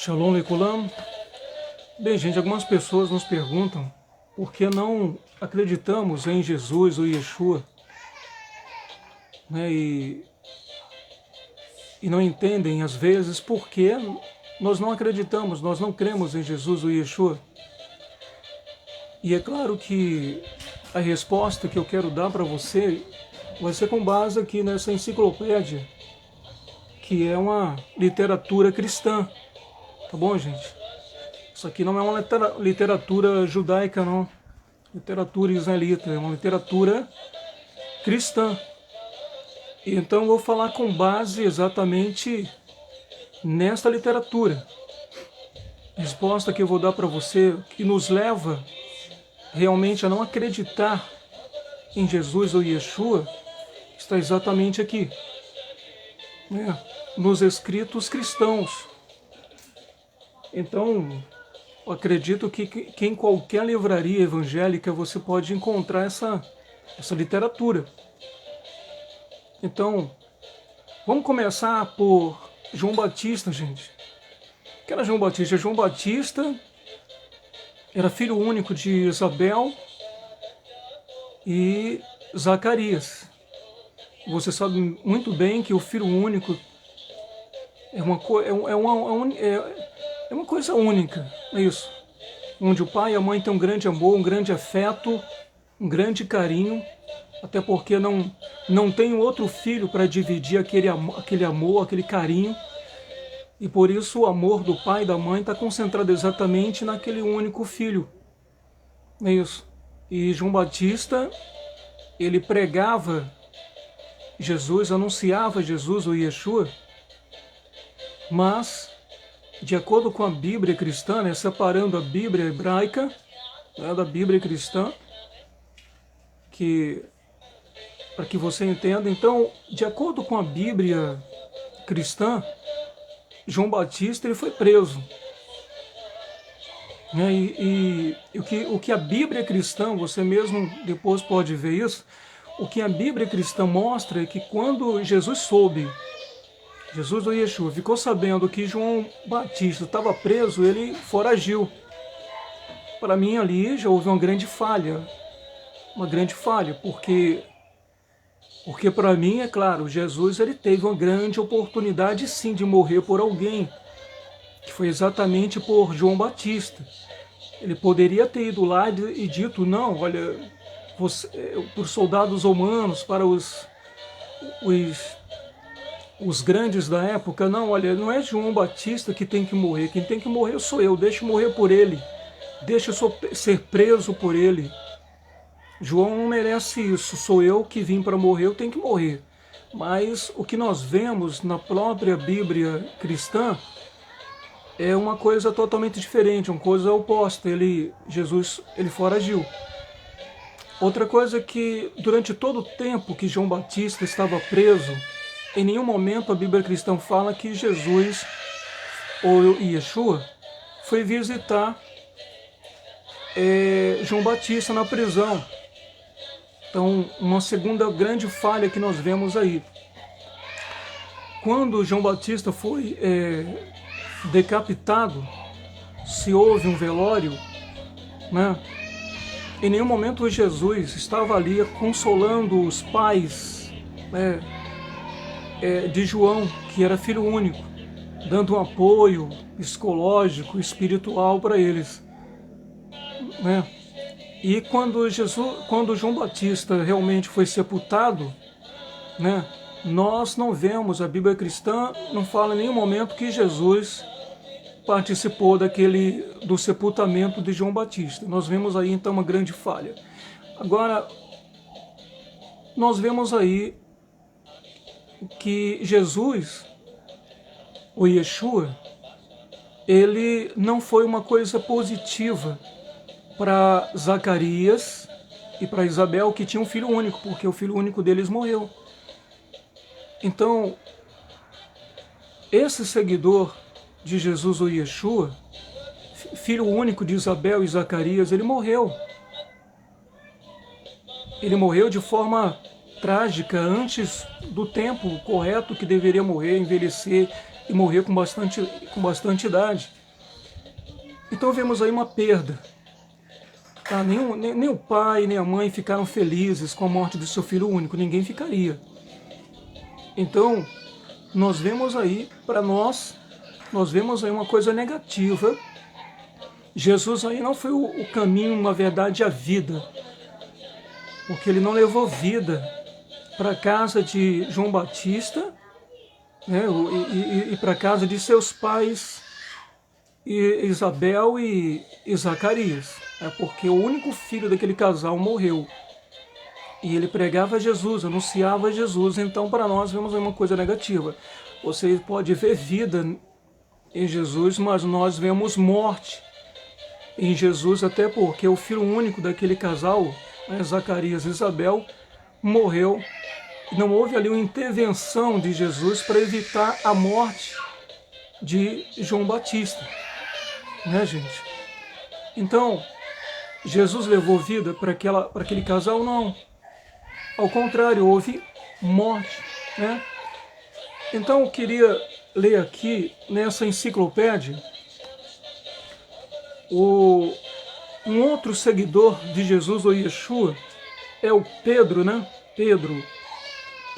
Shalom Leikulam. Bem, gente, algumas pessoas nos perguntam por que não acreditamos em Jesus ou Yeshua, né? E não entendem, às vezes, por que nós não acreditamos, nós não cremos em Jesus ou Yeshua. E é claro que a resposta que eu quero dar para você vai ser com base aqui nessa enciclopédia, que é uma literatura cristã. Tá bom, gente? Isso aqui não é uma literatura judaica, não. Literatura israelita, é uma literatura cristã. Então eu vou falar com base exatamente nesta literatura. A resposta que eu vou dar para você, que nos leva realmente a não acreditar em Jesus ou Yeshua, está exatamente aqui, né? Nos escritos cristãos. Então, eu acredito que em qualquer livraria evangélica você pode encontrar essa literatura. Então, vamos começar por João Batista, gente. O que era João Batista? João Batista era filho único de Isabel e Zacarias. Você sabe muito bem que o filho único é uma coisa única, é isso. Onde o pai e a mãe têm um grande amor, um grande afeto, um grande carinho, até porque não tem outro filho para dividir aquele amor, aquele carinho. E por isso o amor do pai e da mãe está concentrado exatamente naquele único filho. É isso. E João Batista, ele pregava Jesus, anunciava Jesus, o Yeshua, mas, de acordo com a Bíblia cristã, né, separando a Bíblia hebraica, né, da Bíblia cristã, para que você entenda, então, de acordo com a Bíblia cristã, João Batista ele foi preso. Né, o que a Bíblia cristã, você mesmo depois pode ver isso, o que a Bíblia cristã mostra é que quando Jesus ou Yeshua ficou sabendo que João Batista estava preso, ele foragiu. Para mim ali já houve uma grande falha, porque para mim, é claro, Jesus ele teve uma grande oportunidade sim de morrer por alguém, que foi exatamente por João Batista. Ele poderia ter ido lá e dito, não, olha, para os soldados romanos, para os grandes da época, não, olha, não é João Batista que tem que morrer, quem tem que morrer sou eu, deixa eu morrer por ele, deixa eu ser preso por ele. João não merece isso, sou eu que vim para morrer, eu tenho que morrer. Mas o que nós vemos na própria Bíblia cristã é uma coisa totalmente diferente, uma coisa oposta. Jesus foragiu. Outra coisa é que durante todo o tempo que João Batista estava preso, em nenhum momento a Bíblia cristã fala que Jesus ou Yeshua foi visitar João Batista na prisão. Então, uma segunda grande falha que nós vemos aí. Quando João Batista foi decapitado, se houve um velório, né? Em nenhum momento Jesus estava ali consolando os pais, né, de João, que era filho único, dando um apoio psicológico, espiritual para eles, né? E quando João Batista realmente foi sepultado, né, nós não vemos, a Bíblia cristã não fala em nenhum momento que Jesus participou do sepultamento de João Batista. Nós vemos aí então uma grande falha. Agora, nós vemos aí que Jesus, o Yeshua, ele não foi uma coisa positiva para Zacarias e para Isabel, que tinha um filho único, porque o filho único deles morreu. Então, esse seguidor de Jesus ou Yeshua, filho único de Isabel e Zacarias, ele morreu. Ele morreu de forma trágica, antes do tempo correto que deveria morrer, envelhecer e morrer com bastante idade. Então vemos aí uma perda. Tá? Nem o pai, nem a mãe ficaram felizes com a morte do seu filho único, ninguém ficaria. Então, nós vemos aí, para nós vemos aí uma coisa negativa. Jesus aí não foi o caminho, na verdade, a vida, porque ele não levou vida para a casa de João Batista, né, e para a casa de seus pais, Isabel e Zacarias, porque o único filho daquele casal morreu. E ele pregava Jesus, anunciava Jesus. Então, para nós, vemos uma coisa negativa. Você pode ver vida em Jesus, mas nós vemos morte em Jesus, até porque o filho único daquele casal, Zacarias e Isabel, morreu. Não houve ali uma intervenção de Jesus para evitar a morte de João Batista. Né, gente? Então, Jesus levou vida para aquele casal? Não. Ao contrário, houve morte. Né? Então, eu queria ler aqui, nessa enciclopédia, um outro seguidor de Jesus, ou Yeshua, é o Pedro, né? Pedro,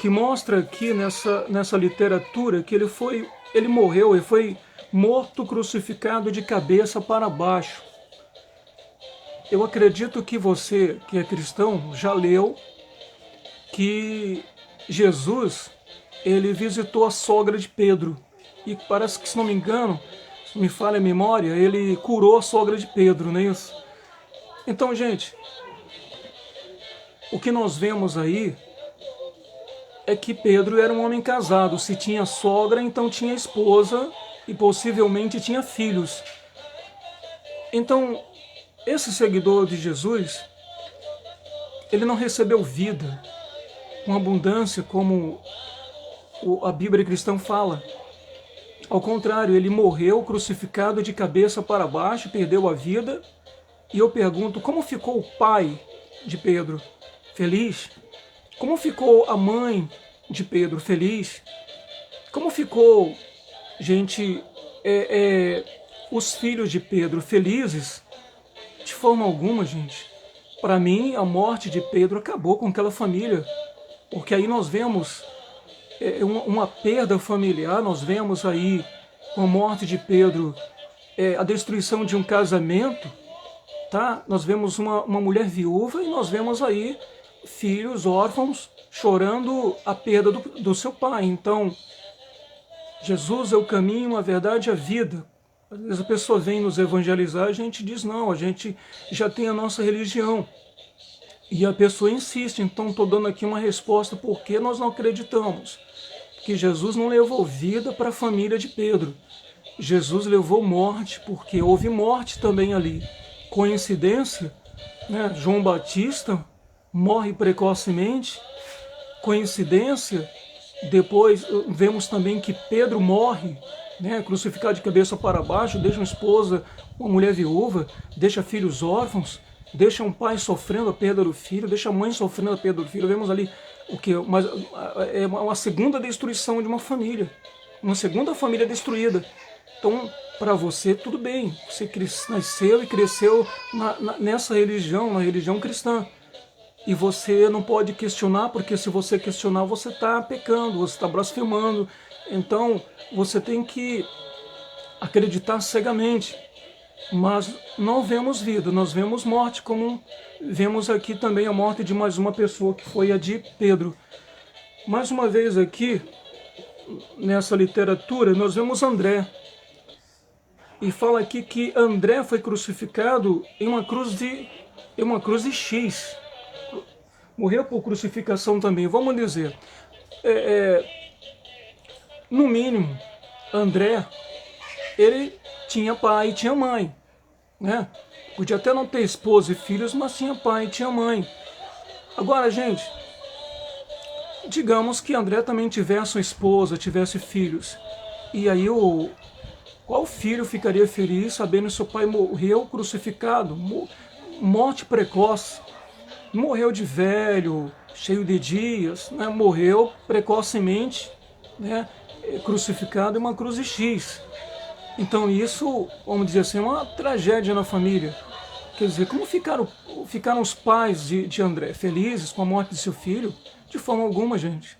que mostra aqui nessa literatura que ele morreu, ele foi morto, crucificado de cabeça para baixo. Eu acredito que você, que é cristão, já leu que Jesus, ele visitou a sogra de Pedro. E parece que, se não me engano, se me falha a memória, ele curou a sogra de Pedro, não é isso? Então, gente, o que nós vemos aí é que Pedro era um homem casado. Se tinha sogra, então tinha esposa e possivelmente tinha filhos. Então, esse seguidor de Jesus, ele não recebeu vida com abundância como a Bíblia cristã fala. Ao contrário, ele morreu crucificado de cabeça para baixo, perdeu a vida. E eu pergunto, como ficou o pai de Pedro? Feliz? Como ficou a mãe de Pedro? Feliz? Como ficou, gente, os filhos de Pedro? Felizes? De forma alguma, gente. Para mim, a morte de Pedro acabou com aquela família. Porque aí nós vemos uma perda familiar, nós vemos aí, com a morte de Pedro, a destruição de um casamento, tá? Nós vemos uma mulher viúva e nós vemos aí filhos órfãos chorando a perda do seu pai. Então, Jesus é o caminho, a verdade e a vida. Às vezes a pessoa vem nos evangelizar, a gente diz não, a gente já tem a nossa religião. E a pessoa insiste, então estou dando aqui uma resposta por que nós não acreditamos. Que Jesus não levou vida para a família de Pedro. Jesus levou morte, porque houve morte também ali. Coincidência? Né? João Batista morre precocemente. Coincidência? Depois vemos também que Pedro morre, né? Crucificado de cabeça para baixo, deixa uma esposa, uma mulher viúva, deixa filhos órfãos, deixa um pai sofrendo a perda do filho, deixa a mãe sofrendo a perda do filho. Vemos ali o que? É uma segunda destruição de uma família. Uma segunda família destruída. Então, para você, tudo bem. Você nasceu e cresceu nessa religião, na religião cristã. E você não pode questionar, porque se você questionar, você está pecando, você está blasfemando. Então, você tem que acreditar cegamente. Mas não vemos vida, nós vemos morte, como vemos aqui também a morte de mais uma pessoa, que foi a de Pedro. Mais uma vez aqui, nessa literatura, nós vemos André. E fala aqui que André foi crucificado em uma cruz de X. Morreu por crucificação também, vamos dizer. No mínimo, André, ele tinha pai e tinha mãe, né? Podia até não ter esposa e filhos, mas tinha pai e tinha mãe. Agora, gente, digamos que André também tivesse uma esposa, tivesse filhos. E aí qual filho ficaria feliz sabendo que seu pai morreu crucificado, morte precoce? Morreu de velho, cheio de dias, né? Morreu precocemente, né? crucificado em uma cruz de X. Então isso, vamos dizer assim, é uma tragédia na família. Quer dizer, como ficaram os pais de André? Felizes com a morte de seu filho? De forma alguma, gente.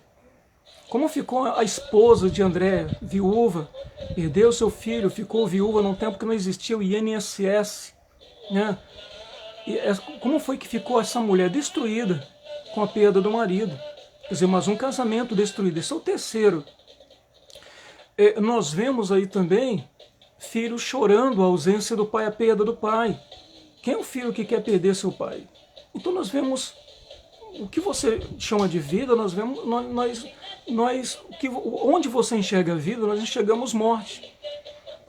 Como ficou a esposa de André, viúva, perdeu seu filho, ficou viúva num tempo que não existia o INSS, né? Como foi que ficou essa mulher destruída com a perda do marido? Quer dizer, mas um casamento destruído. Esse é o terceiro. Nós vemos aí também filhos chorando a ausência do pai, a perda do pai. Quem é o filho que quer perder seu pai? Então nós vemos o que você chama de vida, nós vemos, onde você enxerga a vida, nós enxergamos morte.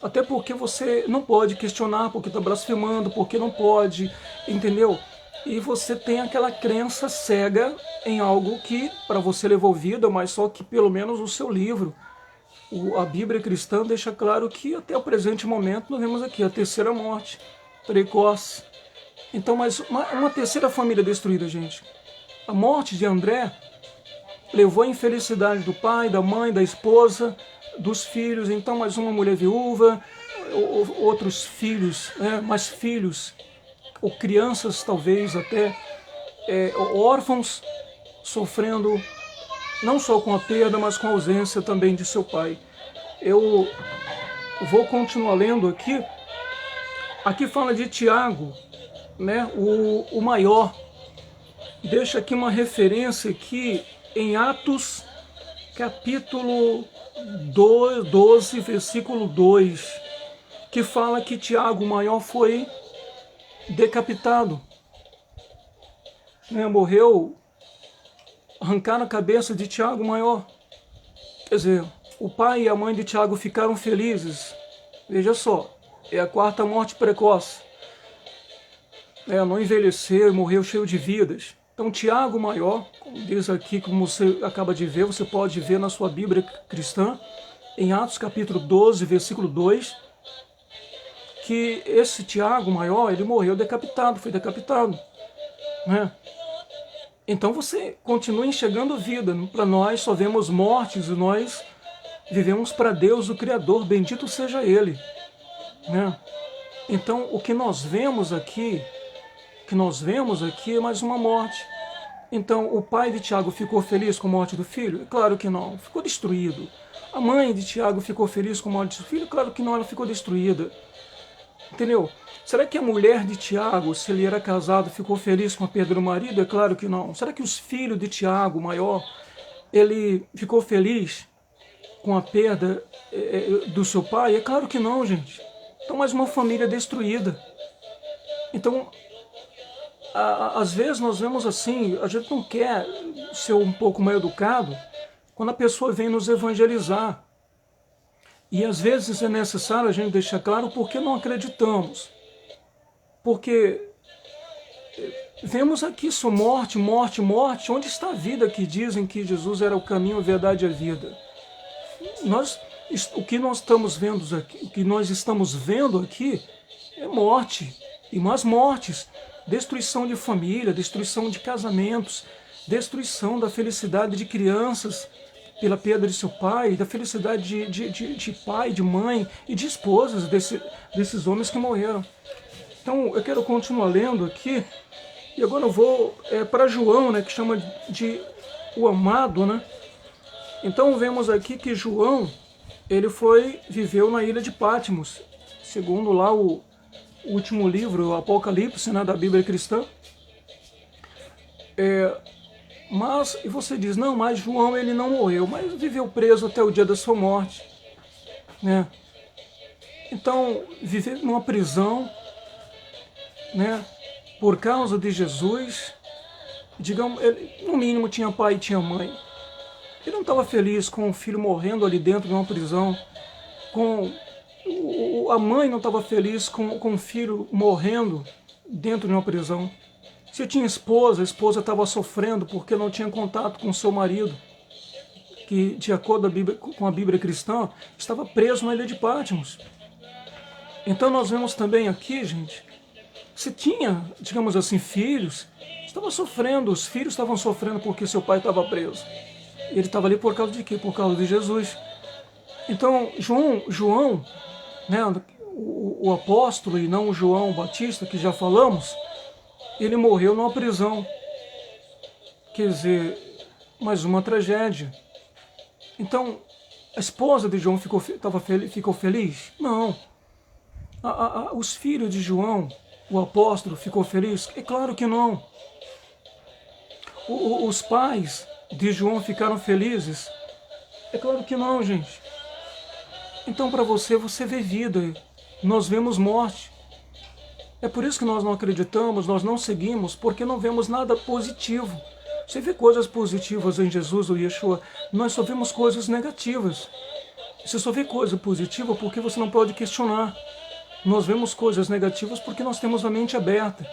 Até porque você não pode questionar porque está blasfemando, porque não pode, entendeu? E você tem aquela crença cega em algo que para você levou vida, mas só que pelo menos o seu livro, a Bíblia cristã deixa claro que até o presente momento nós vemos aqui a terceira morte, precoce. Então, mas uma terceira família destruída, gente. A morte de André levou a infelicidade do pai, da mãe, da esposa, dos filhos. Então, mais uma mulher viúva, outros filhos, mais filhos, ou crianças talvez até, órfãos, sofrendo não só com a perda, mas com a ausência também de seu pai. Eu vou continuar lendo aqui. Aqui fala de Tiago, né, o maior. Deixa aqui uma referência aqui em Atos, capítulo 12, versículo 2, que fala que Tiago, o maior, foi decapitado. Morreu, arrancaram a cabeça de Tiago, o maior. Quer dizer, o pai e a mãe de Tiago ficaram felizes. Veja só, é a quarta morte precoce. Não envelheceu, morreu cheio de vidas. Então, Tiago maior, como diz aqui, como você acaba de ver, você pode ver na sua Bíblia cristã, em Atos capítulo 12, versículo 2, que esse Tiago maior, ele morreu decapitado, foi decapitado. Né? Então você continua enxergando vida. Para nós só vemos mortes e nós vivemos para Deus, o Criador, bendito seja Ele. Né? Então o que nós vemos aqui é mais uma morte. Então o pai de Tiago ficou feliz com a morte do filho? Claro que não, ficou destruído. A mãe de Tiago ficou feliz com a morte do filho? Claro que não, ela ficou destruída. Entendeu? Será que a mulher de Tiago, se ele era casado, ficou feliz com a perda do marido? É claro que não. Será que os filhos de Tiago, maior, ele ficou feliz com a perda do seu pai? É claro que não, gente. Então, mais uma família destruída. Então, às vezes nós vemos assim, a gente não quer ser um pouco mais educado quando a pessoa vem nos evangelizar. E às vezes é necessário a gente deixar claro por que não acreditamos. Porque vemos aqui só morte, morte, morte. Onde está a vida que dizem que Jesus era o caminho, a verdade e a vida? O que nós estamos vendo aqui, o que nós estamos vendo aqui é morte. E mais mortes. Destruição de família, destruição de casamentos, destruição da felicidade de crianças pela perda de seu pai, da felicidade de pai, de mãe e de esposas desses homens que morreram. Então eu quero continuar lendo aqui, e agora eu vou para João, né, que chama de o amado, né? Então vemos aqui que João, ele viveu na ilha de Patmos, segundo lá o último livro, o Apocalipse, né, da Bíblia cristã. E você diz, não, mas João ele não morreu, mas viveu preso até o dia da sua morte. Né? Então, viver numa prisão, né, por causa de Jesus, digamos, ele no mínimo tinha pai e tinha mãe. Ele não estava feliz com o filho morrendo ali dentro de uma prisão, a mãe não estava feliz com o filho morrendo dentro de uma prisão. Se tinha esposa, a esposa estava sofrendo porque não tinha contato com seu marido, que, de acordo com a Bíblia cristã, estava preso na ilha de Patmos. Então nós vemos também aqui, gente, se tinha, digamos assim, filhos, estava sofrendo, os filhos estavam sofrendo porque seu pai estava preso. Ele estava ali por causa de quê? Por causa de Jesus. Então, João, né, o apóstolo e não o João Batista, que já falamos, ele morreu numa prisão. Quer dizer, mais uma tragédia. Então, a esposa de João ficou feliz? Não. Os filhos de João, o apóstolo, ficou feliz? É claro que não. Os pais de João ficaram felizes? É claro que não, gente. Então, para você vê vida. Nós vemos morte. É por isso que nós não acreditamos, nós não seguimos, porque não vemos nada positivo. Você vê coisas positivas em Jesus ou Yeshua, nós só vemos coisas negativas. Você só vê coisa positiva porque você não pode questionar. Nós vemos coisas negativas porque nós temos a mente aberta.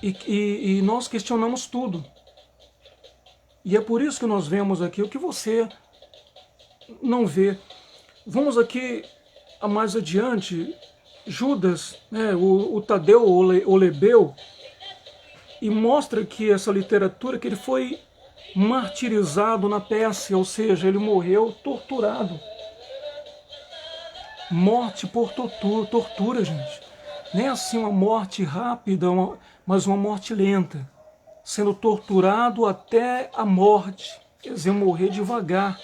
E nós questionamos tudo. E é por isso que nós vemos aqui o que você não vê. Vamos aqui mais adiante, Judas, né, o Tadeu, o Lebeu, e mostra que essa literatura, que ele foi martirizado na Pérsia, ou seja, ele morreu torturado. Morte por tortura, gente. Nem assim uma morte rápida, mas uma morte lenta. Sendo torturado até a morte. Quer dizer, morrer devagar.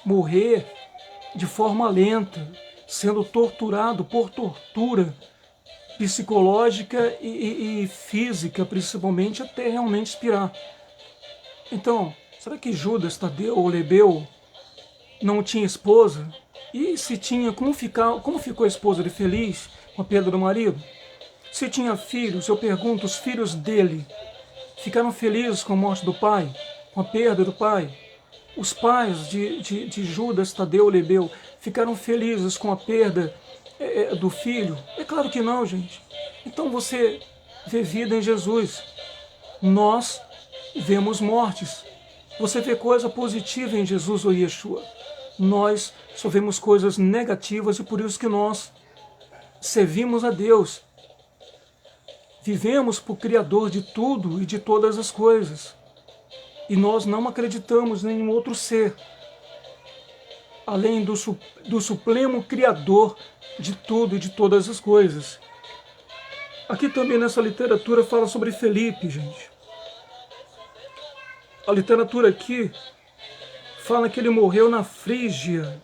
Morrer de forma lenta. Sendo torturado por tortura psicológica e física, principalmente, até realmente expirar. Então, será que Judas, Tadeu ou Lebeu não tinha esposa? E se tinha, como ficou a esposa dele feliz com a perda do marido? Se tinha filhos, eu pergunto, os filhos dele ficaram felizes com a morte do pai, com a perda do pai? Os pais de Judas, Tadeu, Lebeu ficaram felizes com a perda do filho? É claro que não, gente. Então você vê vida em Jesus. Nós vemos mortes. Você vê coisa positiva em Jesus ou Yeshua. Nós só vemos coisas negativas e por isso que nós servimos a Deus. Vivemos para o Criador de tudo e de todas as coisas. E nós não acreditamos em nenhum outro ser, além do supremo Criador de tudo e de todas as coisas. Aqui também nessa literatura fala sobre Felipe, gente. A literatura aqui fala que ele morreu na Frígia.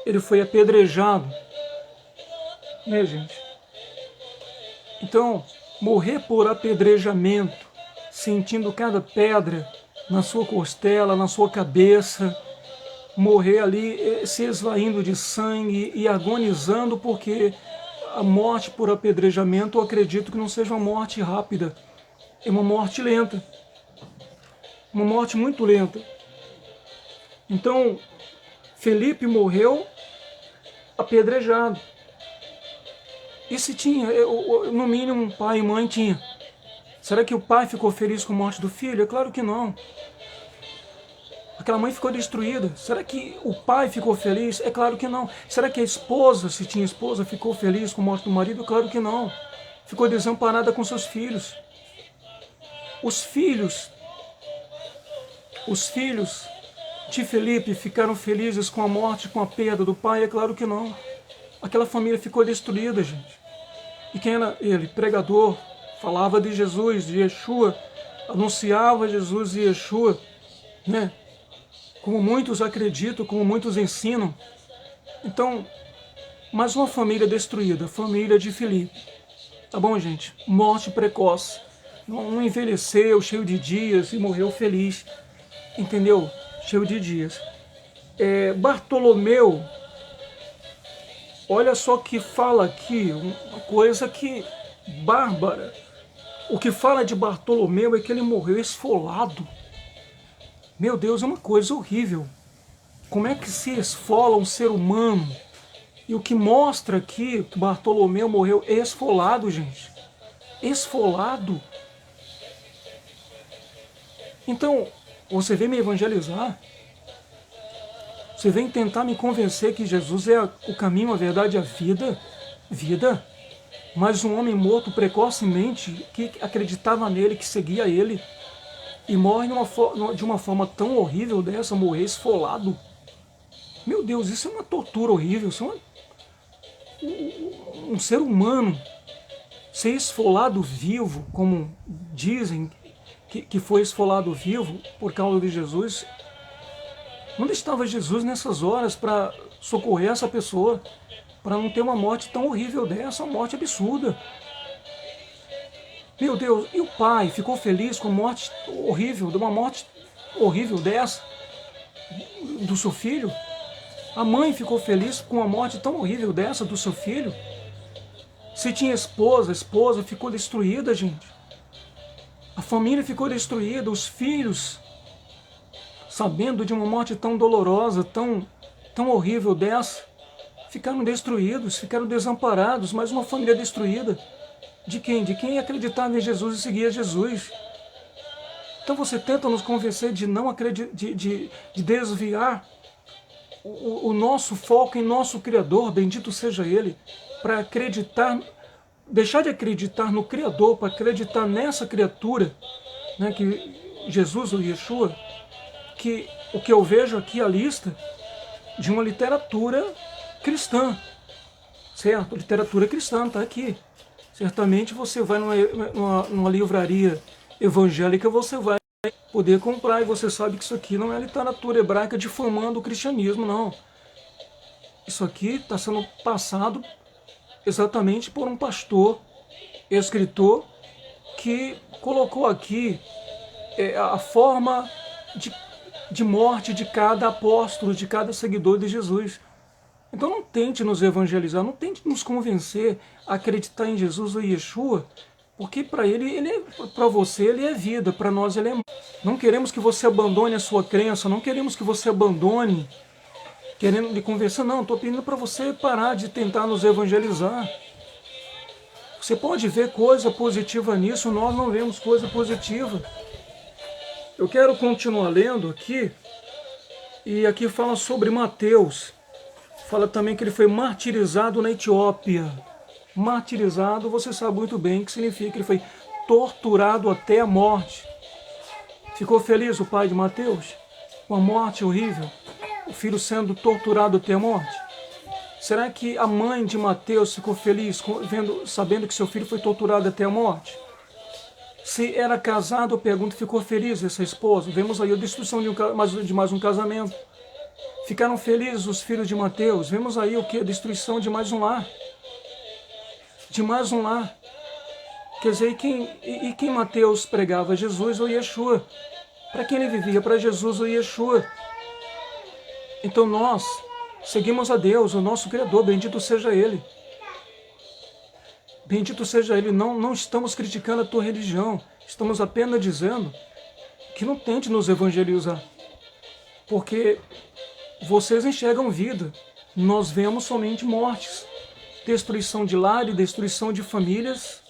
Ele foi apedrejado. Né, gente? Então, morrer por apedrejamento, sentindo cada pedra na sua costela, na sua cabeça, morrer ali se esvaindo de sangue e agonizando, porque a morte por apedrejamento, eu acredito que não seja uma morte rápida, é uma morte lenta, uma morte muito lenta. Então, Felipe morreu apedrejado. E se tinha, no mínimo, um pai e mãe tinha. Será que o pai ficou feliz com a morte do filho? É claro que não. Aquela mãe ficou destruída. Será que o pai ficou feliz? É claro que não. Será que a esposa, se tinha esposa, ficou feliz com a morte do marido? Claro que não. Ficou desamparada com seus filhos. Os filhos de Felipe ficaram felizes com a morte, com a perda do pai? É claro que não. Aquela família ficou destruída, gente. E quem era ele? Pregador, falava de Jesus, de Yeshua, anunciava Jesus e Yeshua, né? Como muitos acreditam, como muitos ensinam. Então, mais uma família destruída, a família de Felipe. Tá bom, gente? Morte precoce. Não envelheceu, cheio de dias e morreu feliz. Entendeu? Cheio de dias. Bartolomeu, olha só que fala aqui, uma coisa que bárbara. O que fala de Bartolomeu é que ele morreu esfolado. Meu Deus, é uma coisa horrível. Como é que se esfola um ser humano? E o que mostra aqui que Bartolomeu morreu esfolado, gente. Esfolado. Então, você vem me evangelizar? Você vem tentar me convencer que Jesus é o caminho, a verdade e a vida? Vida? Mas um homem morto precocemente, que acreditava nele, que seguia ele, e morre de uma forma tão horrível dessa, morrer esfolado. Meu Deus, isso é uma tortura horrível. Isso é um ser humano ser esfolado vivo, como dizem que foi esfolado vivo por causa de Jesus. Onde estava Jesus nessas horas para socorrer essa pessoa, para não ter uma morte tão horrível dessa, uma morte absurda? Meu Deus, e o pai ficou feliz com a morte horrível, de uma morte horrível dessa, do seu filho? A mãe ficou feliz com a morte tão horrível dessa do seu filho? Se tinha esposa, a esposa ficou destruída, gente. A família ficou destruída, os filhos, sabendo de uma morte tão dolorosa, tão horrível dessa, ficaram destruídos, ficaram desamparados, mais uma família destruída. De quem? De quem acreditava em Jesus e seguia Jesus. Então você tenta nos convencer de não acreditar, de desviar o nosso foco em nosso Criador, bendito seja Ele, para acreditar, deixar de acreditar no Criador, para acreditar nessa criatura, né, que Jesus ou Yeshua, que o que eu vejo aqui é a lista de uma literatura cristã, certo? Literatura cristã, está aqui. Certamente você vai numa livraria evangélica, você vai poder comprar, e você sabe que isso aqui não é literatura hebraica difamando o cristianismo, não. Isso aqui está sendo passado exatamente por um pastor, escritor, que colocou aqui a forma de morte de cada apóstolo, de cada seguidor de Jesus. Então não tente nos evangelizar, não tente nos convencer a acreditar em Jesus ou Yeshua, porque para para você ele é vida, para nós ele é morte. Não queremos que você abandone a sua crença, não queremos que você abandone, querendo lhe convencer, não, estou pedindo para você parar de tentar nos evangelizar. Você pode ver coisa positiva nisso, nós não vemos coisa positiva. Eu quero continuar lendo aqui, e aqui fala sobre Mateus. Fala também que ele foi martirizado na Etiópia. Martirizado, você sabe muito bem o que significa. Ele foi torturado até a morte. Ficou feliz o pai de Mateus? Com a morte horrível? O filho sendo torturado até a morte? Será que a mãe de Mateus ficou feliz sabendo que seu filho foi torturado até a morte? Se era casado, eu pergunto, ficou feliz essa esposa? Vemos aí a destruição de mais um casamento. Ficaram felizes os filhos de Mateus? Vemos aí o que? A destruição de mais um lar. De mais um lar. Quer dizer, quem Mateus pregava? Jesus ou Yeshua? Para quem ele vivia? Para Jesus ou Yeshua? Então nós seguimos a Deus, o nosso Criador, bendito seja Ele. Bendito seja Ele. Não estamos criticando a tua religião. Estamos apenas dizendo que não tente nos evangelizar. Porque vocês enxergam vida, nós vemos somente mortes, destruição de lar e destruição de famílias.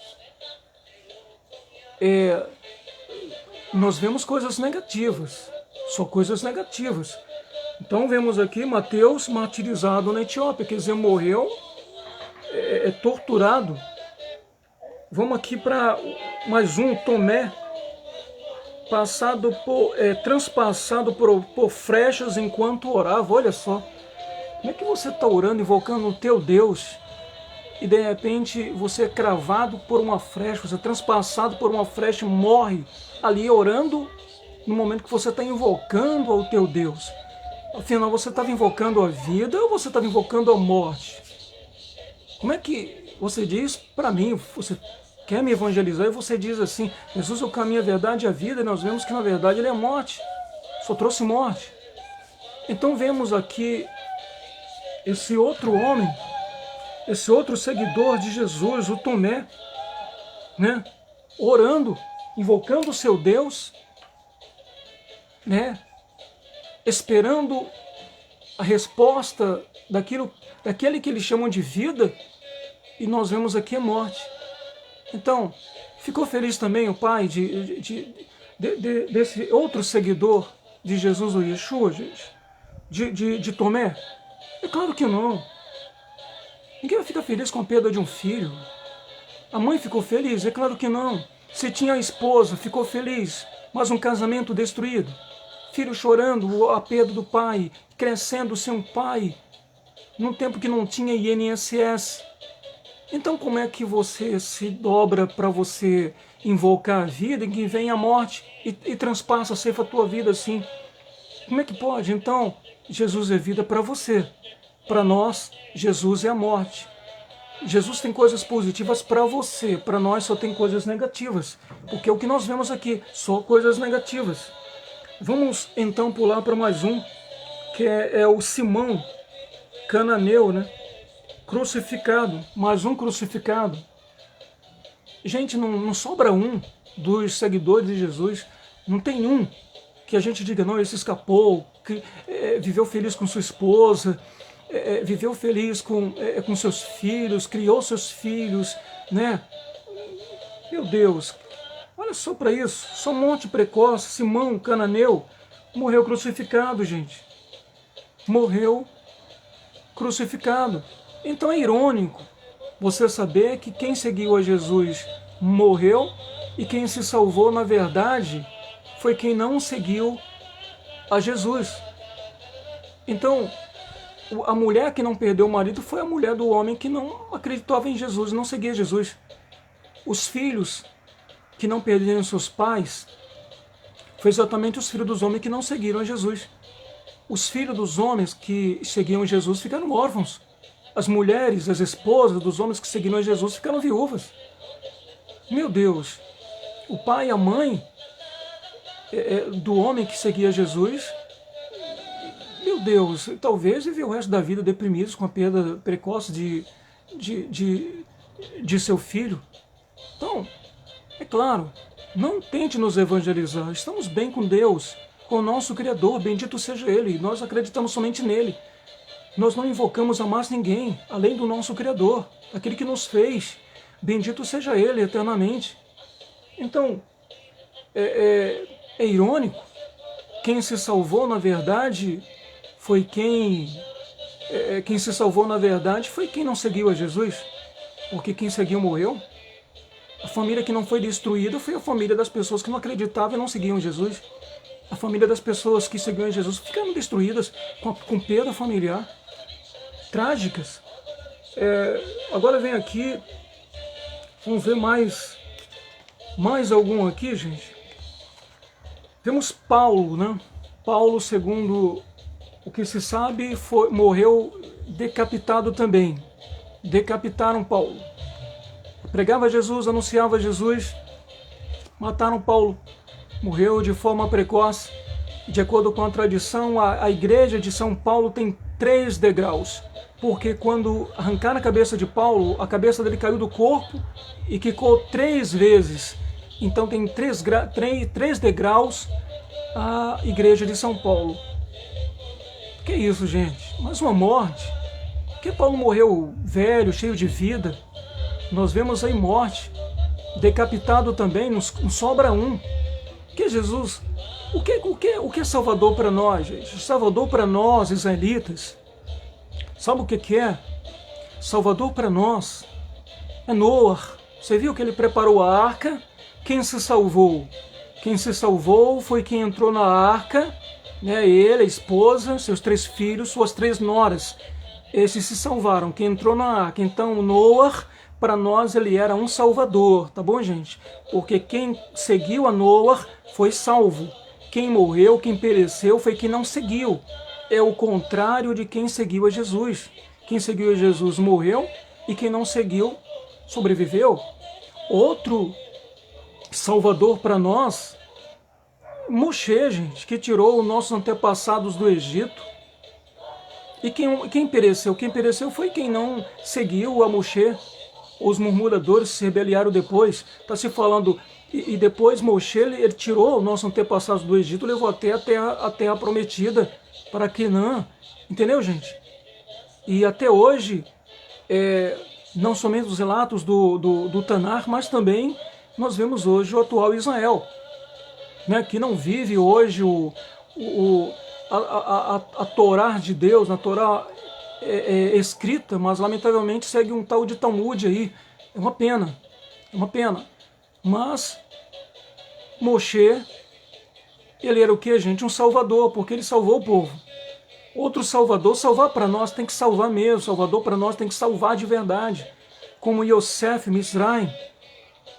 Nós vemos coisas negativas, só coisas negativas. Então vemos aqui Mateus martirizado na Etiópia, quer dizer, morreu, torturado. Vamos aqui para mais um, Tomé, transpassado por frechas enquanto orava. Olha só, como é que você está orando, invocando o teu Deus, e de repente você é cravado por uma flecha, você é transpassado por uma flecha e morre ali orando no momento que você está invocando ao teu Deus? Afinal, você estava invocando a vida ou você estava invocando a morte? Como é que você diz para mim, você quer me evangelizar e você diz assim, Jesus é o caminho, a verdade e a vida, e nós vemos que na verdade ele é morte, só trouxe morte. Então vemos aqui esse outro homem, esse outro seguidor de Jesus, o Tomé, né, orando, invocando o seu Deus, né, esperando a resposta daquele que eles chamam de vida, e nós vemos aqui a morte. Então, ficou feliz também o pai desse outro seguidor de Jesus, o Yeshua, gente? De Tomé? É claro que não. Ninguém vai ficar feliz com a perda de um filho. A mãe ficou feliz? É claro que não. Se tinha a esposa, ficou feliz, mas um casamento destruído? filho chorando a perda do pai, crescendo sem um pai, num tempo que não tinha INSS. Então como é que você se dobra para você invocar a vida em que vem a morte e transpassa, ceifa a tua vida assim? Como é que pode? Então, Jesus é vida para você. Para nós, Jesus é a morte. Jesus tem coisas positivas para você, para nós só tem coisas negativas. Porque é o que nós vemos aqui, só coisas negativas. Vamos então pular para mais um, que é o Simão Cananeu, né? Crucificado, mais um crucificado. Gente, não sobra um dos seguidores de Jesus, não tem um que a gente diga, não, esse escapou, que viveu feliz com sua esposa, viveu feliz com seus filhos, criou seus filhos, né? Meu Deus, olha só para isso, só um monte precoce, Simão Cananeu, morreu crucificado, gente. Morreu crucificado. Então é irônico você saber que quem seguiu a Jesus morreu e quem se salvou, na verdade, foi quem não seguiu a Jesus. Então, a mulher que não perdeu o marido foi a mulher do homem que não acreditava em Jesus, não seguia Jesus. Os filhos que não perderam seus pais foi exatamente os filhos dos homens que não seguiram a Jesus. Os filhos dos homens que seguiam Jesus ficaram órfãos. As mulheres, as esposas dos homens que seguiram a Jesus ficaram viúvas. Meu Deus, o pai e a mãe do homem que seguia Jesus, meu Deus, talvez viveu o resto da vida deprimidos com a perda precoce de seu filho. Então, é claro, não tente nos evangelizar. Estamos bem com Deus, com o nosso Criador, bendito seja Ele. Nós acreditamos somente nele. Nós não invocamos a mais ninguém, além do nosso Criador, aquele que nos fez. Bendito seja Ele eternamente. Então, é irônico. Quem se salvou, na verdade, foi quem se salvou, na verdade, foi quem não seguiu a Jesus. Porque quem seguiu morreu. A família que não foi destruída foi a família das pessoas que não acreditavam e não seguiam Jesus. A família das pessoas que seguiam Jesus ficaram destruídas com perda familiar. Trágicas. Agora vem aqui, vamos ver mais algum aqui, gente. Vemos Paulo, né? Paulo, segundo o que se sabe, morreu decapitado também. Decapitaram Paulo. Pregava Jesus, anunciava Jesus, mataram Paulo. Morreu de forma precoce. De acordo com a tradição, a igreja de São Paulo tem 3 degraus. Porque quando arrancaram a cabeça de Paulo, a cabeça dele caiu do corpo e quicou 3 vezes. Então tem 3 degraus a igreja de São Paulo. Que isso, gente? Mais uma morte. Porque Paulo morreu velho, cheio de vida. Nós vemos aí morte. Decapitado também, não sobra um. Que Jesus, o que é Salvador para nós, gente? Salvador para nós, israelitas. Sabe o que é? Salvador para nós é Noé. Você viu que ele preparou a arca? Quem se salvou? Quem se salvou foi quem entrou na arca, né? Ele, a esposa, seus 3 filhos, suas 3 noras. Esses se salvaram, quem entrou na arca. Então Noé, para nós, ele era um salvador, tá bom, gente? Porque quem seguiu a Noé foi salvo. Quem morreu, quem pereceu, foi quem não seguiu. É o contrário de quem seguiu a Jesus. Quem seguiu a Jesus morreu e quem não seguiu sobreviveu. Outro salvador para nós, Moshe, gente, que tirou os nossos antepassados do Egito. E quem pereceu? Quem pereceu foi quem não seguiu a Moshe. Os murmuradores se rebeliaram depois. Está se falando... E depois Moshe, ele tirou os nossos antepassados do Egito, levou até a terra prometida para Canaã. Entendeu, gente? E até hoje, não somente os relatos do Tanar, mas também nós vemos hoje o atual Israel, né, que não vive hoje a Torá de Deus, a Torá escrita, mas lamentavelmente segue um tal de Talmud aí. É uma pena, é uma pena. Mas Moshe Ele era o que, gente? Um salvador, porque ele salvou o povo. Outro salvador, salvar para nós tem que salvar mesmo, salvador para nós tem que salvar de verdade. Como Yosef Misraim.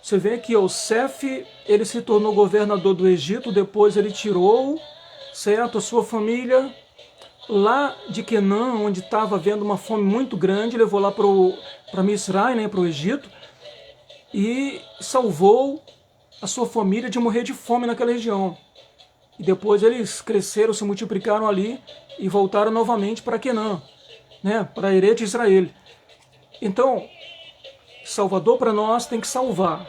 Você vê que Yosef, ele se tornou governador do Egito, depois ele tirou, certo, a sua família lá de Quenã, onde estava havendo uma fome muito grande, levou lá para Misraim, né, para o Egito, e salvou a sua família de morrer de fome naquela região. E depois eles cresceram, se multiplicaram ali e voltaram novamente para Quenã, né, para Herê de Israel. Então, Salvador para nós tem que salvar.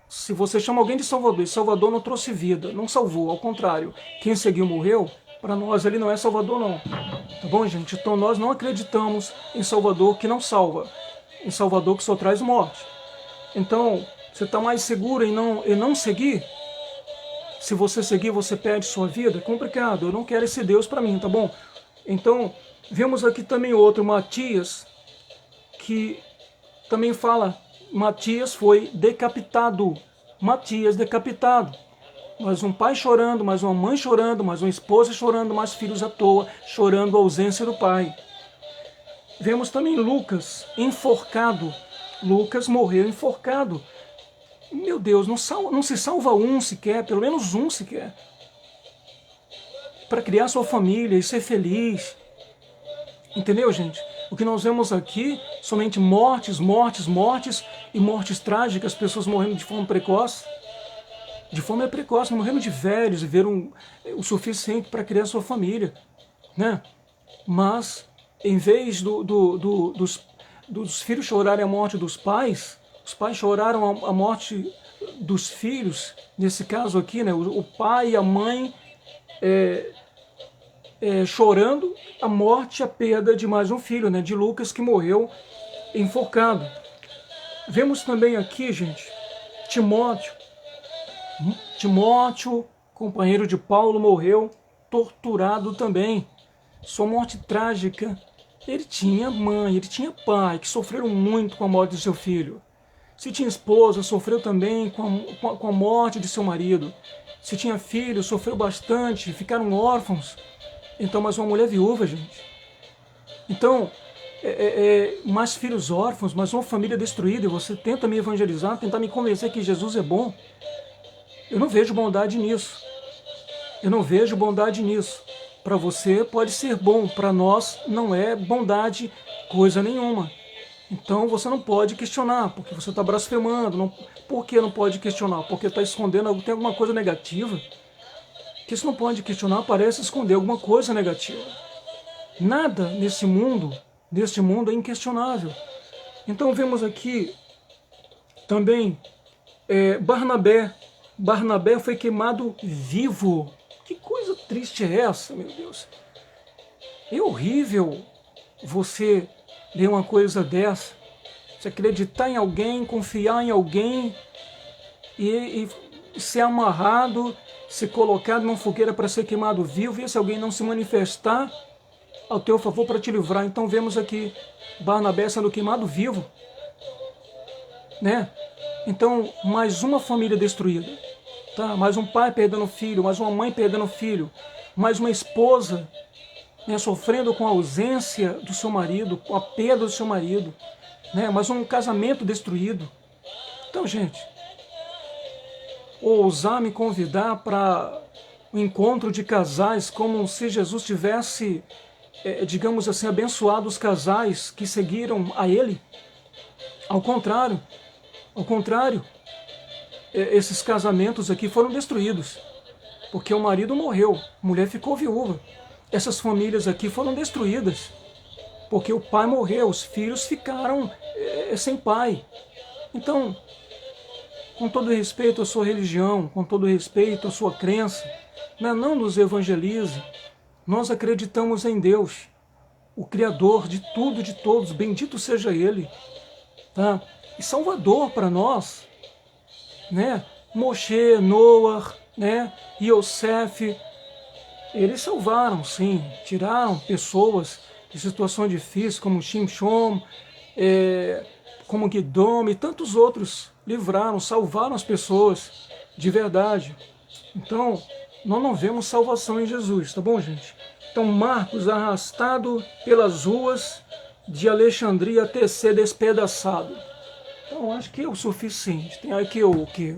Se você chama alguém de Salvador, e Salvador não trouxe vida, não salvou, ao contrário, quem seguiu morreu, para nós ele não é Salvador não. Tá bom, gente? Então nós não acreditamos em Salvador que não salva, em Salvador que só traz morte. Então, você está mais seguro em não seguir? Se você seguir, você perde sua vida? É complicado, eu não quero esse Deus para mim, tá bom? Então, vemos aqui também outro, Matias, que também fala, Matias foi decapitado. Matias decapitado. Mais um pai chorando, mais uma mãe chorando, mais uma esposa chorando, mais filhos à toa, chorando a ausência do pai. Vemos também Lucas, enforcado. Lucas morreu enforcado. Meu Deus, não se salva um sequer, pelo menos um sequer. Para criar sua família e ser feliz. Entendeu, gente? O que nós vemos aqui, somente mortes, mortes, mortes e mortes trágicas, pessoas morrendo de forma precoce. De forma precoce, morrendo de velhos e viveram o suficiente para criar sua família, né? Mas, em vez dos filhos chorarem a morte dos pais, os pais choraram a morte dos filhos, nesse caso aqui, né? O pai e a mãe chorando a morte, a perda de mais um filho, né? De Lucas, que morreu enforcado. Vemos também aqui, gente, Timóteo, companheiro de Paulo, morreu torturado também. Sua morte trágica. Ele tinha mãe, ele tinha pai, que sofreram muito com a morte de seu filho. Se tinha esposa, sofreu também com a morte de seu marido. Se tinha filho, sofreu bastante, ficaram órfãos. Então, mas uma mulher viúva, gente. Então, mais filhos órfãos, mais uma família destruída, e você tenta me evangelizar, tentar me convencer que Jesus é bom. Eu não vejo bondade nisso. Eu não vejo bondade nisso. Para você pode ser bom, para nós não é bondade coisa nenhuma. Então você não pode questionar, porque você está blasfemando. Não, por que não pode questionar? Porque está escondendo, tem alguma coisa negativa. Que você não pode questionar, parece esconder alguma coisa negativa. Nada neste mundo é inquestionável. Então vemos aqui também Barnabé. Barnabé foi queimado vivo. Que coisa triste é essa, meu Deus? É horrível você ler uma coisa dessa. Você acreditar em alguém, confiar em alguém e ser amarrado, ser colocado numa fogueira para ser queimado vivo, e se alguém não se manifestar ao teu favor para te livrar. Então vemos aqui Barnabé sendo queimado vivo, né? Então, mais uma família destruída, tá? Mais um pai perdendo filho, mais uma mãe perdendo filho, mais uma esposa, né, sofrendo com a ausência do seu marido, com a perda do seu marido, né? Mais um casamento destruído. Então, gente, ousar me convidar para um encontro de casais, como se Jesus tivesse, digamos assim, abençoado os casais que seguiram a Ele. Ao contrário, esses casamentos aqui foram destruídos, porque o marido morreu, a mulher ficou viúva. Essas famílias aqui foram destruídas, porque o pai morreu, os filhos ficaram sem pai. Então, com todo respeito à sua religião, com todo respeito à sua crença, não nos evangelize. Nós acreditamos em Deus, o Criador de tudo e de todos, bendito seja Ele, tá? E Salvador para nós, né? Moshe, Noah, né? Yosef, eles salvaram, sim, tiraram pessoas de situação difícil, como Shimshon, como Guidom e tantos outros, livraram, salvaram as pessoas de verdade. Então, nós não vemos salvação em Jesus, tá bom, gente? Então, Marcos arrastado pelas ruas de Alexandria até ser despedaçado. Então, acho que é o suficiente. Tem aqui o que?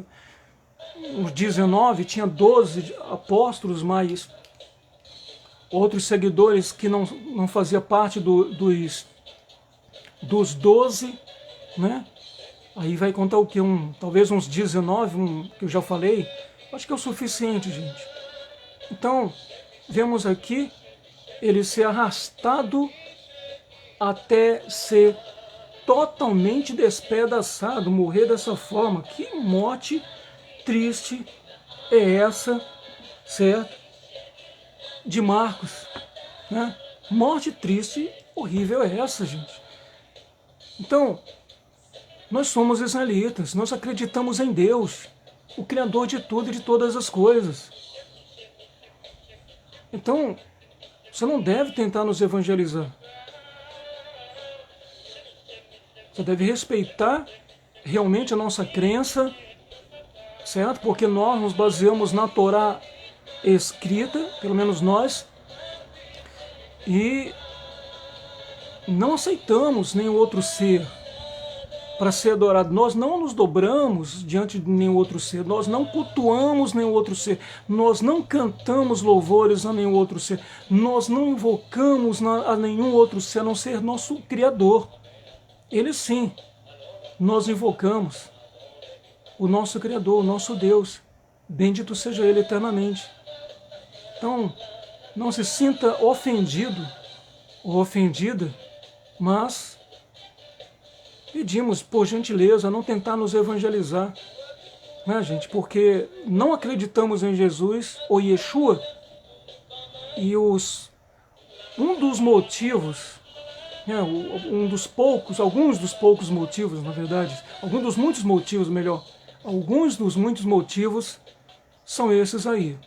Os 19, tinha 12 apóstolos, mas outros seguidores que não fazia parte dos 12, né? Aí vai contar o que? Talvez uns 19, que eu já falei. Acho que é o suficiente, gente. Então, vemos aqui ele ser arrastado até ser totalmente despedaçado, morrer dessa forma. Que morte triste é essa, certo? De Marcos, né? Morte triste, horrível é essa, gente. Então, nós somos israelitas, nós acreditamos em Deus, o Criador de tudo e de todas as coisas. Então, você não deve tentar nos evangelizar. Você deve respeitar realmente a nossa crença, certo? Porque nós nos baseamos na Torá escrita, pelo menos nós, e não aceitamos nenhum outro ser para ser adorado. Nós não nos dobramos diante de nenhum outro ser, nós não cultuamos nenhum outro ser, nós não cantamos louvores a nenhum outro ser, nós não invocamos a nenhum outro ser, a não ser nosso Criador. Ele sim, nós invocamos o nosso Criador, o nosso Deus, bendito seja Ele eternamente. Então, não se sinta ofendido ou ofendida, mas pedimos, por gentileza, não tentar nos evangelizar, né, gente? Porque não acreditamos em Jesus ou Yeshua, e um dos motivos, né, alguns dos poucos motivos, na verdade, alguns dos muitos motivos, melhor, alguns dos muitos motivos são esses aí.